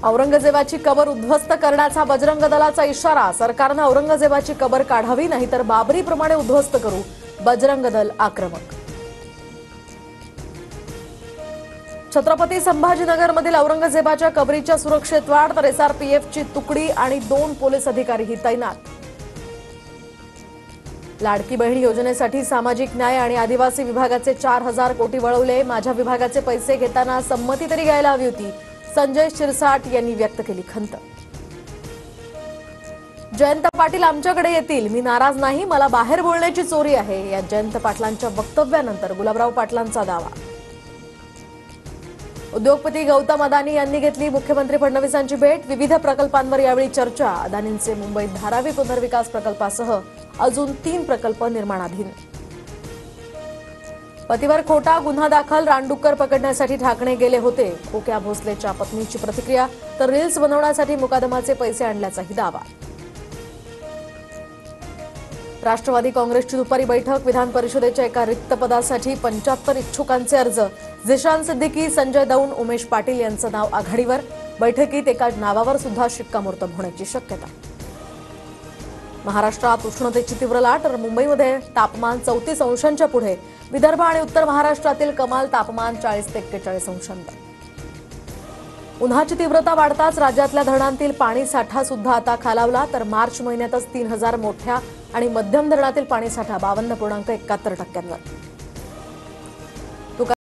औरंगजेबाची कबर उद्ध्वस्त करण्याचा बजरंग दलाचा इशारा। सरकारने औरंगजेबाची कबर काढावी, नाहीतर बाबरीप्रमाणे उद्ध्वस्त करू, बजरंग दल आक्रमक। छत्रपती संभाजीनगरमधील औरंगजेबाच्या कबरीच्या सुरक्षेत वाढ, तर एसआरपीएफची तुकडी आणि 2 पोलीस अधिकारीही तैनात। लाडकी बहीण योजनेसाठी सामाजिक न्याय आणि आदिवासी विभागाचे 4000 कोटी वळवले। माझ्या विभागाचे पैसे घेताना संमती तरी घ्यायला हवी होती, संजय शिरसाट यांनी व्यक्त केली खंत। जयंत पाटील आमच्याकडे येतील, मी नाराज नाही, मला बाहेर बोलण्याची चोरी आहे, या जयंत पाटलांच्या वक्तव्यानंतर गुलाबराव पाटलांचा दावा। उद्योगपती गौतम अदानी यांनी घेतली मुख्यमंत्री फडणवीसांची भेट। विविध प्रकल्पांवर यावेळी चर्चा। अदानींचे मुंबईत धारावी पुनर्विकास प्रकल्पासह अजून 3 प्रकल्प निर्माणाधीन। पतीवर खोटा गुन्हा दाखल, रानडुक्कर पकडण्यासाठी ठाकणे गेले होते, खोक्या भोसलेच्या पत्नीची प्रतिक्रिया, तर रील्स बनवण्यासाठी मुकादमाचे पैसे आणल्याचाही दावा। राष्ट्रवादी काँग्रेसची दुपारी बैठक। विधान परिषदेच्या एका रिक्त पदासाठी 75 इच्छुकांचे अर्ज। झिशान सिद्दीकी, संजय दौंड, उमेश पाटील यांचं नाव आघाडीवर। बैठकीत एका नावावर सुद्धा शिक्कामोर्तब होण्याची शक्यता। महाराष्ट्रात उष्णतेची तीव्र लाट, तर मुंबईमध्ये तापमान 34 अंशांच्या पुढे। विदर्भ आणि उत्तर महाराष्ट्रातील कमाल तापमान 40 ते 41 अंशांवर। उन्हाची तीव्रता वाढताच राज्यातल्या धरणांतील पाणी साठा सुद्धा आता खालावला, तर मार्च महिन्यातच 3000 मोठ्या आणि मध्यम धरणातील पाणीसाठा 52.71%.